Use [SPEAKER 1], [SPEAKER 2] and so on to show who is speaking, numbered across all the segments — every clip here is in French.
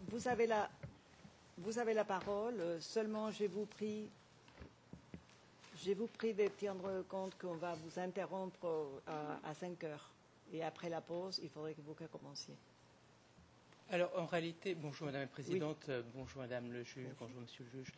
[SPEAKER 1] Vous avez la parole. Seulement, je vous prie de tenir compte qu'on va vous interrompre à 5 heures. Et après la pause, il faudrait que vous commenciez.
[SPEAKER 2] Alors, en réalité, bonjour Madame la Présidente, oui. Bonjour Madame le juge, bonjour Monsieur le juge.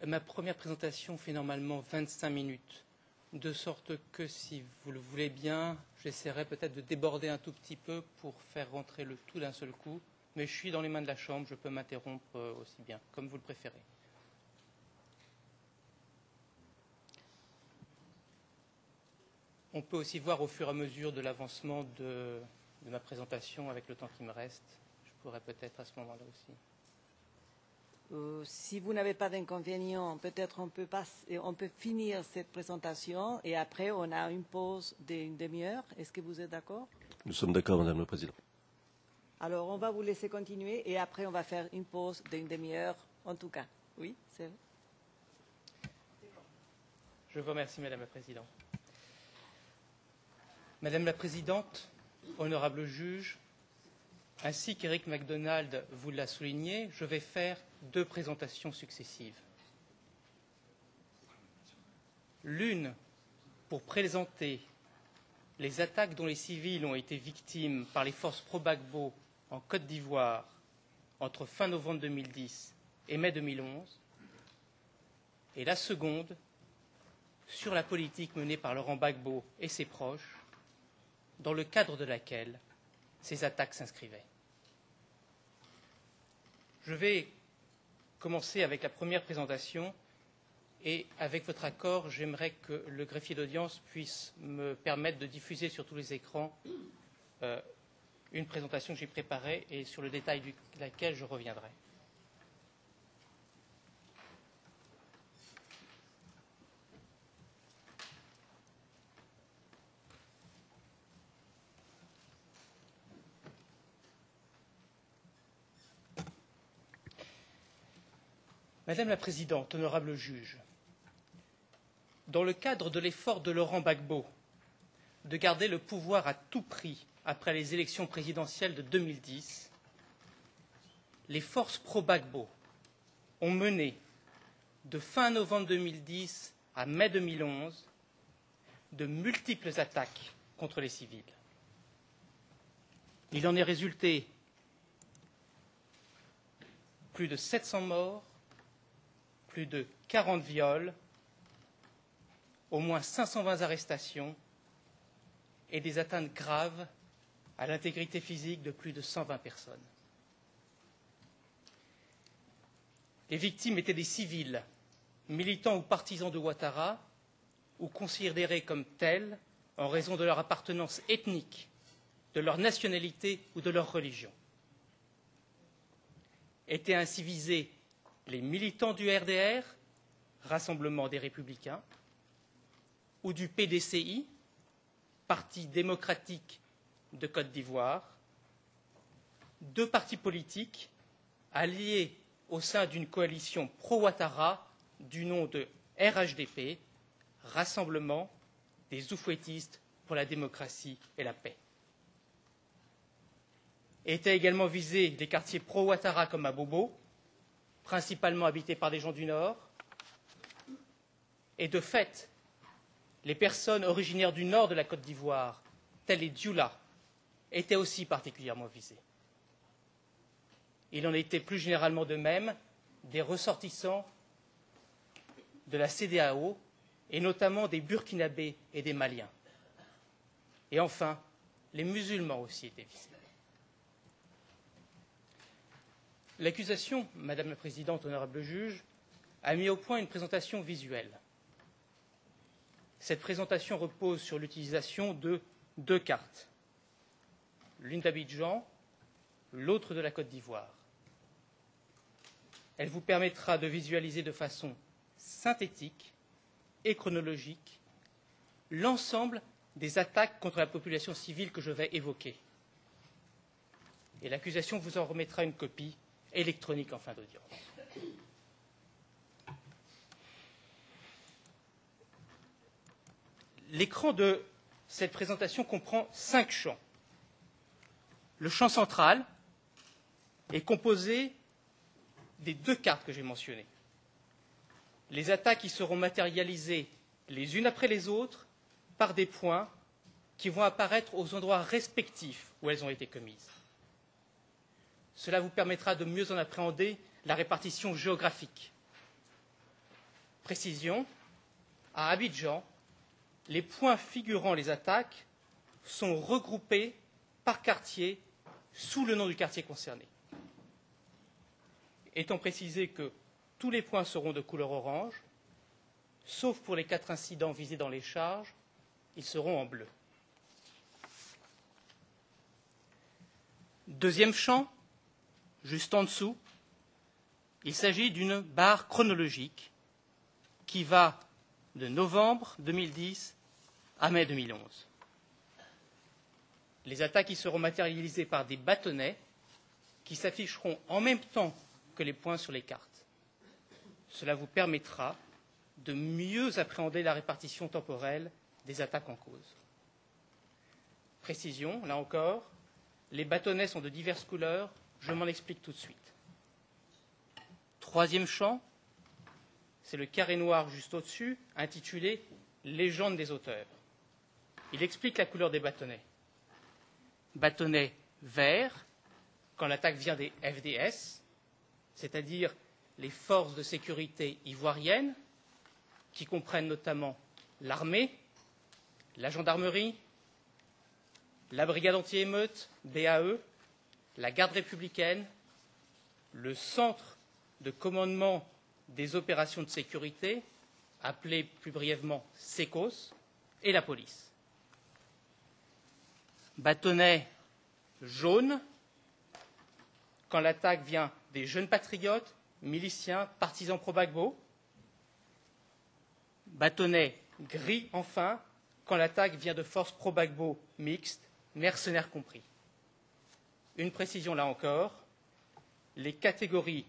[SPEAKER 2] Ma première présentation fait normalement 25 minutes, de sorte que, si vous le voulez bien, j'essaierai peut-être de déborder un tout petit peu pour faire rentrer le tout d'un seul coup. Mais je suis dans les mains de la Chambre, je peux m'interrompre aussi bien, comme vous le préférez. On peut aussi voir au fur et à mesure de l'avancement de ma présentation, avec le temps qui me reste. Je pourrais peut-être à ce moment-là aussi.
[SPEAKER 1] Si vous n'avez pas d'inconvénient, peut-être on peut finir cette présentation et après on a une pause d'une demi-heure. Est-ce que vous êtes d'accord?
[SPEAKER 3] Nous sommes d'accord, Madame la Présidente.
[SPEAKER 1] Alors on va vous laisser continuer et après on va faire une pause d'une demi-heure en tout cas. Oui, c'est vrai.
[SPEAKER 2] Je vous remercie, Madame la Présidente. Madame la Présidente, honorable juge, ainsi qu'Éric MacDonald vous l'a souligné, je vais faire 2 présentations successives. L'une pour présenter les attaques dont les civils ont été victimes par les forces pro-Gbagbo en Côte d'Ivoire entre fin novembre 2010 et mai 2011, et la seconde sur la politique menée par Laurent Gbagbo et ses proches, dans le cadre de laquelle ces attaques s'inscrivaient. Je vais commencer avec la première présentation et, avec votre accord, j'aimerais que le greffier d'audience puisse me permettre de diffuser sur tous les écrans une présentation que j'ai préparée et sur le détail de laquelle je reviendrai. Madame la Présidente, honorable juge, dans le cadre de l'effort de Laurent Gbagbo de garder le pouvoir à tout prix après les élections présidentielles de 2010, les forces pro-Gbagbo ont mené, de fin novembre 2010 à mai 2011, de multiples attaques contre les civils. Il en est résulté plus de 700 morts, plus de 40 viols, au moins 520 arrestations et des atteintes graves à l'intégrité physique de plus de 120 personnes. Les victimes étaient des civils, militants ou partisans de Ouattara, ou considérés comme tels en raison de leur appartenance ethnique, de leur nationalité ou de leur religion. Étaient ainsi visés les militants du RDR, Rassemblement des Républicains, ou du PDCI, Parti démocratique de Côte d'Ivoire, 2 partis politiques alliés au sein d'une coalition pro-Ouattara du nom de RHDP, Rassemblement des Oufouettistes pour la démocratie et la paix. Étaient également visés des quartiers pro-Ouattara comme à Bobo, principalement habités par des gens du Nord, et de fait, les personnes originaires du nord de la Côte d'Ivoire, telles les Dioula, étaient aussi particulièrement visées. Il en était plus généralement de même des ressortissants de la CEDEAO, et notamment des Burkinabés et des Maliens. Et enfin, les musulmans aussi étaient visés. L'accusation, Madame la Présidente, honorable juge, a mis au point une présentation visuelle. Cette présentation repose sur l'utilisation de 2 cartes, l'une d'Abidjan, l'autre de la Côte d'Ivoire. Elle vous permettra de visualiser de façon synthétique et chronologique l'ensemble des attaques contre la population civile que je vais évoquer. Et l'accusation vous en remettra une copie électronique en fin d'audience. L'écran de cette présentation comprend 5 champs. Le champ central, est composé des deux cartes que j'ai mentionnées. Les attaques qui seront matérialisées les unes après les autres par des points qui vont apparaître aux endroits respectifs où elles ont été commises. Cela vous permettra de mieux en appréhender la répartition géographique. Précision, à Abidjan, les points figurant les attaques sont regroupés par quartier sous le nom du quartier concerné. Étant précisé que tous les points seront de couleur orange, sauf pour les 4 incidents visés dans les charges, ils seront en bleu. Deuxième champ, juste en dessous, il s'agit d'une barre chronologique qui va de novembre 2010 à mai 2011. Les attaques y seront matérialisées par des bâtonnets qui s'afficheront en même temps que les points sur les cartes. Cela vous permettra de mieux appréhender la répartition temporelle des attaques en cause. Précision, là encore, les bâtonnets sont de diverses couleurs, je m'en explique tout de suite. Troisième champ, c'est le carré noir juste au-dessus, intitulé « Légende des auteurs ». Il explique la couleur des bâtonnets. Bâtonnet vert, quand l'attaque vient des FDS, c'est-à-dire les forces de sécurité ivoiriennes, qui comprennent notamment l'armée, la gendarmerie, la brigade anti-émeute, BAE, la garde républicaine, le centre de commandement des opérations de sécurité, appelé plus brièvement SECOS, et la police. Bâtonnet jaune, quand l'attaque vient des jeunes patriotes, miliciens, partisans pro-Gbagbo. Bâtonnet gris, enfin, quand l'attaque vient de forces pro-Gbagbo mixtes, mercenaires compris. Une précision là encore, les catégories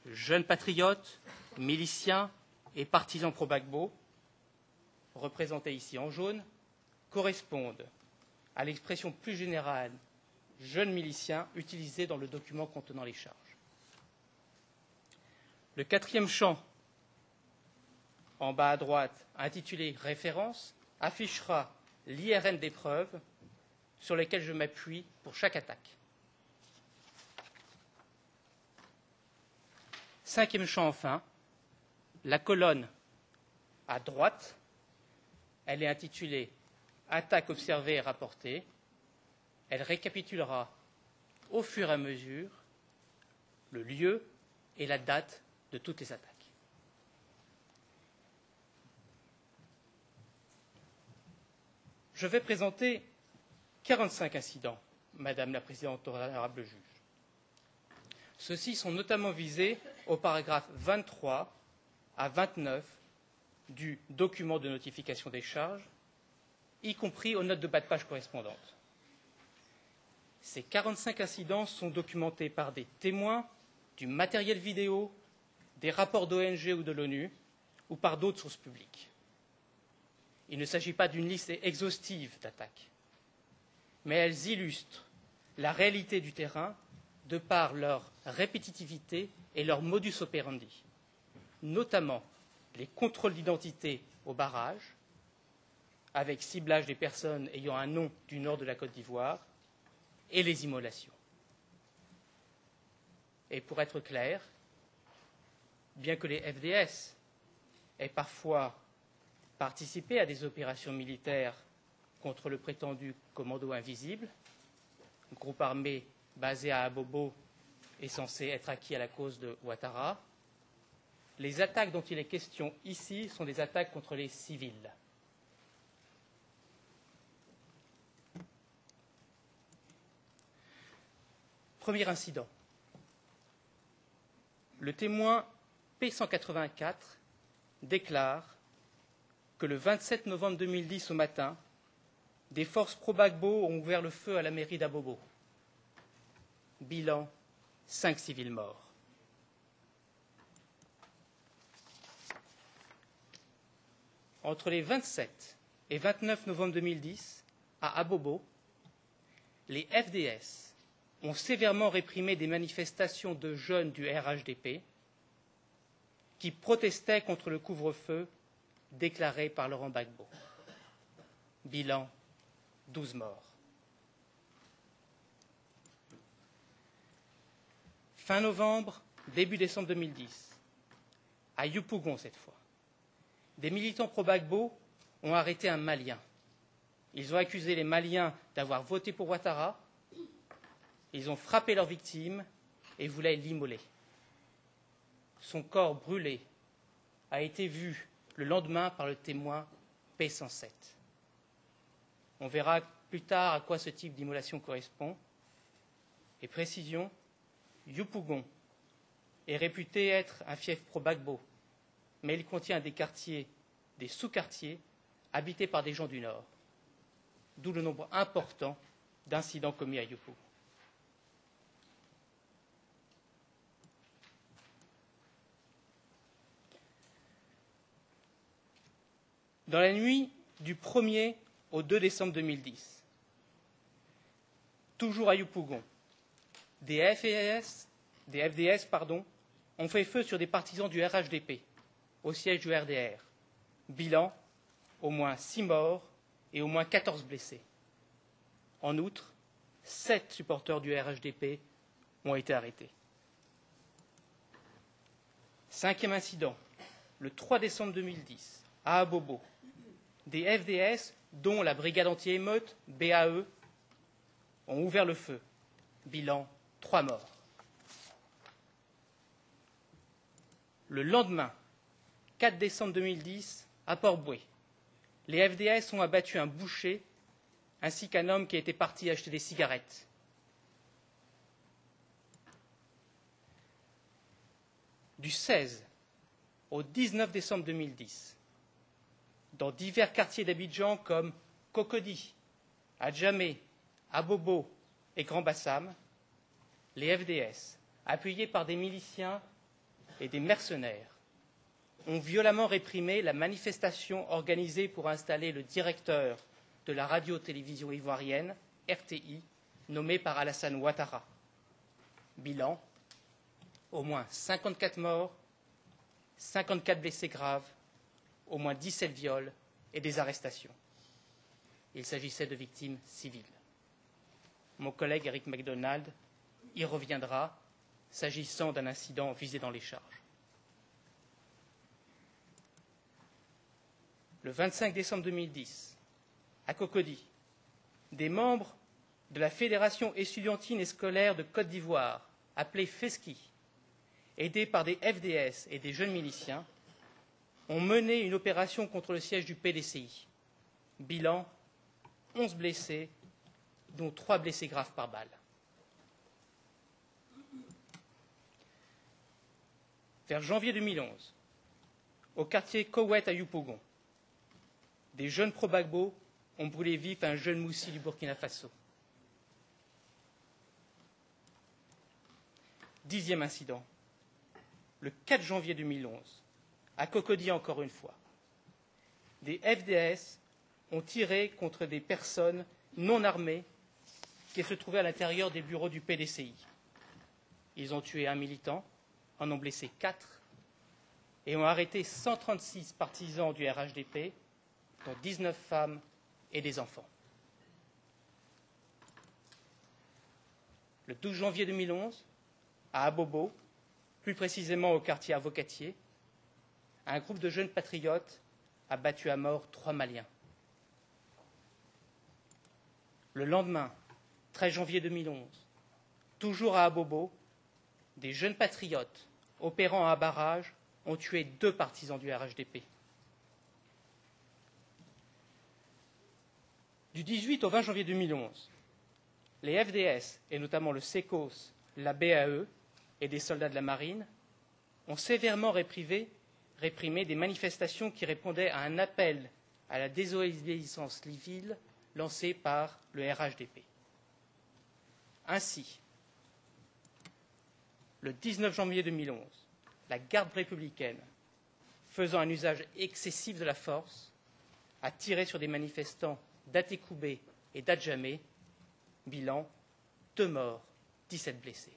[SPEAKER 2] jeunes patriotes, miliciens et partisans pro-Gbagbo, représentés ici en jaune, correspondent à l'expression plus générale jeunes miliciens utilisée dans le document contenant les charges. Le quatrième champ, en bas à droite, intitulé « Référence », affichera l'IRN des preuves sur lesquelles je m'appuie pour chaque attaque. Cinquième champ, enfin, la colonne à droite, elle est intitulée « Attaque observée et rapportée ». Elle récapitulera au fur et à mesure le lieu et la date de toutes les attaques. Je vais présenter 45 incidents, Madame la Présidente, honorable juge. Ceux-ci sont notamment visés au paragraphe 23 à 29 du document de notification des charges, y compris aux notes de bas de page correspondantes. Ces 45 incidents sont documentés par des témoins, du matériel vidéo, des rapports d'ONG ou de l'ONU, ou par d'autres sources publiques. Il ne s'agit pas d'une liste exhaustive d'attaques, mais elles illustrent la réalité du terrain de par leur répétitivité et leur modus operandi, notamment les contrôles d'identité au barrage, avec ciblage des personnes ayant un nom du nord de la Côte d'Ivoire, et les immolations. Et pour être clair, bien que les FDS aient parfois participé à des opérations militaires contre le prétendu commando invisible, groupe armé basé à Abobo et censé être acquis à la cause de Ouattara, les attaques dont il est question ici sont des attaques contre les civils. Premier incident. Le témoin P184 déclare que le 27 novembre 2010 au matin, des forces pro-Gbagbo ont ouvert le feu à la mairie d'Abobo. Bilan, 5 civils morts. Entre les 27 et 29 novembre 2010, à Abobo, les FDS ont sévèrement réprimé des manifestations de jeunes du RHDP qui protestaient contre le couvre-feu déclaré par Laurent Gbagbo. Bilan, 12 morts. Fin novembre, début décembre 2010, à Yopougon cette fois, des militants pro-Gbagbo ont arrêté un Malien. Ils ont accusé les Maliens d'avoir voté pour Ouattara, ils ont frappé leur victime et voulaient l'immoler. Son corps brûlé a été vu le lendemain par le témoin P107. On verra plus tard à quoi ce type d'immolation correspond. Et précision, Yopougon est réputé être un fief pro-Gbagbo, mais il contient des quartiers, des sous-quartiers, habités par des gens du Nord, d'où le nombre important d'incidents commis à Yopougon. Dans la nuit du 1er au 2 décembre 2010, toujours à Yopougon, des FDS ont fait feu sur des partisans du RHDP, au siège du RDR. Bilan, au moins 6 morts et au moins 14 blessés. En outre, 7 supporters du RHDP ont été arrêtés. 5e incident, le 3 décembre 2010, à Abobo. Des FDS, dont la brigade anti-émeute, BAE, ont ouvert le feu. Bilan, 3 morts. Le lendemain, 4 décembre 2010, à Port-Bouët, les FDS ont abattu un boucher ainsi qu'un homme qui était parti acheter des cigarettes. Du 16 au 19 décembre 2010, dans divers quartiers d'Abidjan comme Cocody, Adjamé, Abobo et Grand Bassam, les FDS, appuyés par des miliciens et des mercenaires, ont violemment réprimé la manifestation organisée pour installer le directeur de la radio-télévision ivoirienne, RTI, nommé par Alassane Ouattara. Bilan, au moins 54 morts, 54 blessés graves, au moins 17 viols et des arrestations. Il s'agissait de victimes civiles. Mon collègue Eric MacDonald y reviendra, s'agissant d'un incident visé dans les charges. Le 25 décembre 2010, à Cocody, des membres de la Fédération estudiantine et scolaire de Côte d'Ivoire, appelée FESCI, aidés par des FDS et des jeunes miliciens, ont mené une opération contre le siège du PDCI. Bilan, 11 blessés, dont 3 blessés graves par balle. Vers janvier 2011, au quartier Kowet à Yopougon, des jeunes pro-Gbagbo ont brûlé vif un jeune moussi du Burkina Faso. 10e incident, le 4 janvier 2011, à Cocody encore une fois. Des FDS ont tiré contre des personnes non armées qui se trouvaient à l'intérieur des bureaux du PDCI. Ils ont tué un militant, en ont blessé 4 et ont arrêté 136 partisans du RHDP, dont 19 femmes et des enfants. Le 12 janvier 2011, à Abobo, plus précisément au quartier Avocatier, un groupe de jeunes patriotes a battu à mort 3 Maliens. Le lendemain, 13 janvier 2011, toujours à Abobo, des jeunes patriotes opérant à un barrage ont tué 2 partisans du RHDP. Du 18 au 20 janvier 2011, les FDS, et notamment le SECOS, la BAE et des soldats de la marine, ont sévèrement réprimé des manifestations qui répondaient à un appel à la désobéissance civile lancé par le RHDP. Ainsi, le 19 janvier 2011, la garde républicaine, faisant un usage excessif de la force, a tiré sur des manifestants d'Atécoubé et d'Adjamé. Bilan, 2 morts 17 blessés.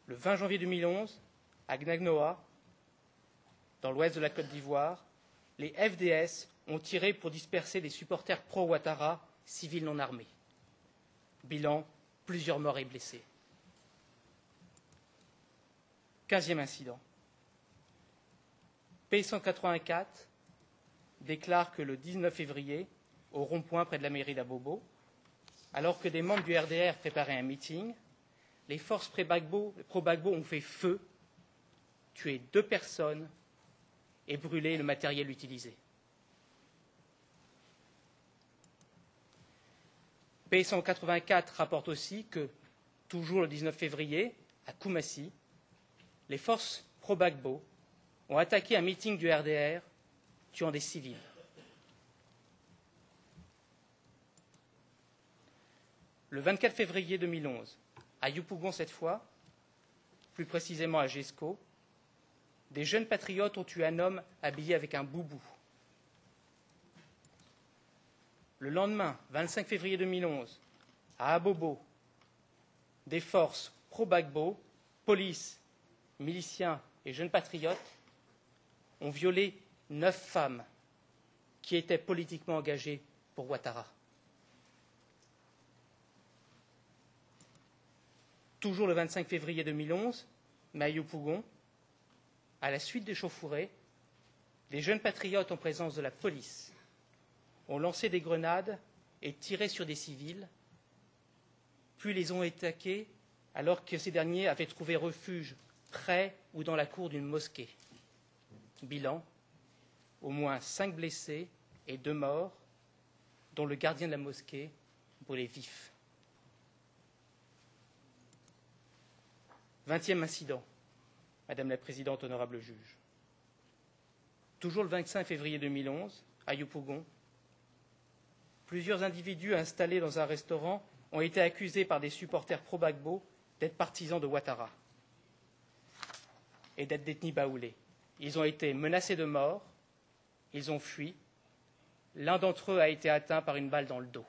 [SPEAKER 2] Le 20 janvier 2011, à Gnagnoa, dans l'ouest de la Côte d'Ivoire, les FDS ont tiré pour disperser des supporters pro-Ouattara, civils non armés. Bilan, plusieurs morts et blessés. 15e incident. P184 déclare que le 19 février, au rond-point près de la mairie d'Abobo, alors que des membres du RDR préparaient un meeting, les forces pro-Gbagbo ont fait feu, tué 2 personnes et brûlé le matériel utilisé. P184 rapporte aussi que, toujours le 19 février, à Koumassi, les forces pro-Gbagbo ont attaqué un meeting du RDR, tuant des civils. Le 24 février 2011, à Yopougon cette fois, plus précisément à Jesco, des jeunes patriotes ont tué un homme habillé avec un boubou. Le lendemain, 25 février 2011, à Abobo, des forces pro-Gbagbo, police, miliciens et jeunes patriotes ont violé 9 femmes qui étaient politiquement engagées pour Ouattara. Toujours le 25 février 2011, mais à Yopougon, à la suite des chauffourées, des jeunes patriotes en présence de la police ont lancé des grenades et tiré sur des civils, puis les ont attaqués alors que ces derniers avaient trouvé refuge près ou dans la cour d'une mosquée. Bilan, au moins 5 blessés et 2 morts, dont le gardien de la mosquée brûlé vif. 20e incident, Madame la Présidente, honorable juge. Toujours le 25 février 2011, à Yopougon, plusieurs individus installés dans un restaurant ont été accusés par des supporters pro-Gbagbo d'être partisans de Ouattara et d'être d'ethnie baoulé. Ils ont été menacés de mort, ils ont fui. L'un d'entre eux a été atteint par une balle dans le dos.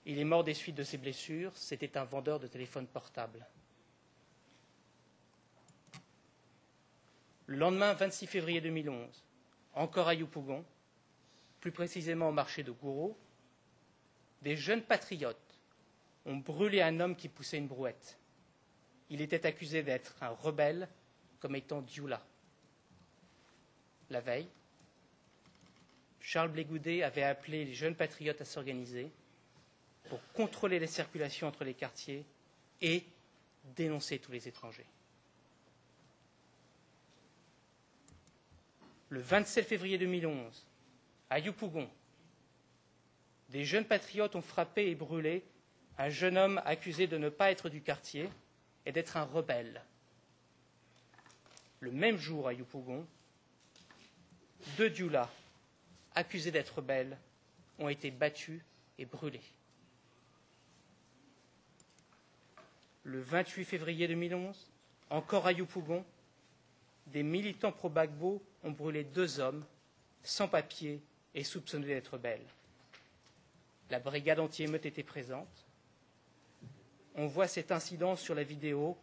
[SPEAKER 2] Il est mort des suites de ses blessures. C'était un vendeur de téléphone portable. Le lendemain, 26 février 2011, encore à Yopougon, plus précisément au marché de Gouro, des jeunes patriotes ont brûlé un homme qui poussait une brouette. Il était accusé d'être un rebelle comme étant Dioula. La veille, Charles Blé Goudet avait appelé les jeunes patriotes à s'organiser pour contrôler la circulation entre les quartiers et dénoncer tous les étrangers. Le 27 février 2011, à Yopougon, des jeunes patriotes ont frappé et brûlé un jeune homme accusé de ne pas être du quartier et d'être un rebelle. Le même jour, à Yopougon, 2 Dioula, accusés d'être rebelles, ont été battus et brûlés. Le 28 février 2011, encore à Yopougon, des militants pro-Gbagbo ont brûlé 2 hommes sans papier et soupçonnés d'être rebelles. La brigade anti-émeute était présente. On voit cet incident sur la vidéo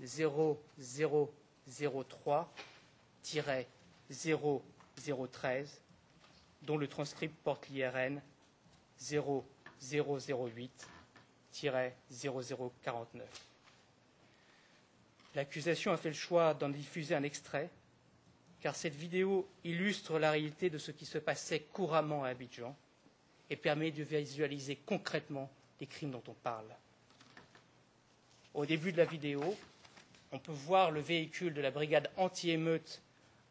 [SPEAKER 2] 0003-0013, dont le transcript porte l'IRN 0008-0049. L'accusation a fait le choix d'en diffuser un extrait, car cette vidéo illustre la réalité de ce qui se passait couramment à Abidjan et permet de visualiser concrètement les crimes dont on parle. Au début de la vidéo, on peut voir le véhicule de la brigade anti-émeute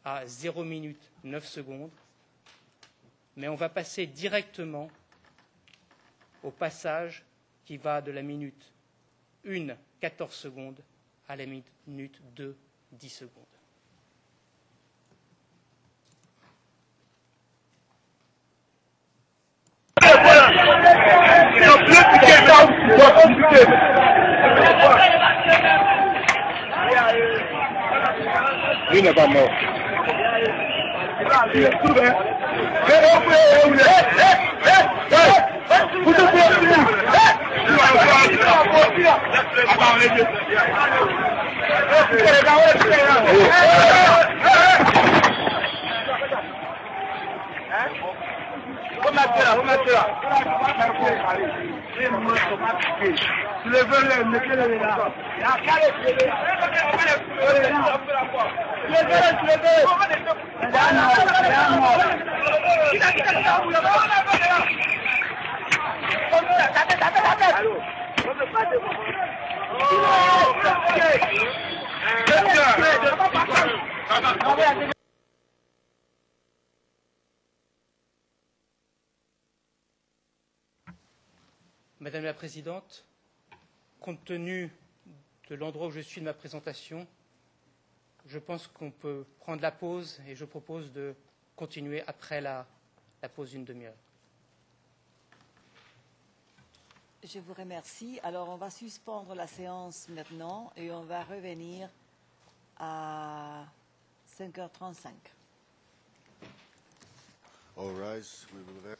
[SPEAKER 2] à 0 minute 9 secondes, mais on va passer directement au passage qui va de la minute 1, 14 secondes à la minute 2, 10 secondes.
[SPEAKER 4] Lui n'est pas mort. Vous
[SPEAKER 2] Madame la Présidente, compte tenu de l'endroit où je suis de ma présentation, je pense qu'on peut prendre la pause et je propose de continuer après la pause d'une demi-heure.
[SPEAKER 1] Je vous remercie. Alors, on va suspendre la séance maintenant et on va revenir à 5h35.
[SPEAKER 5] All rise. We will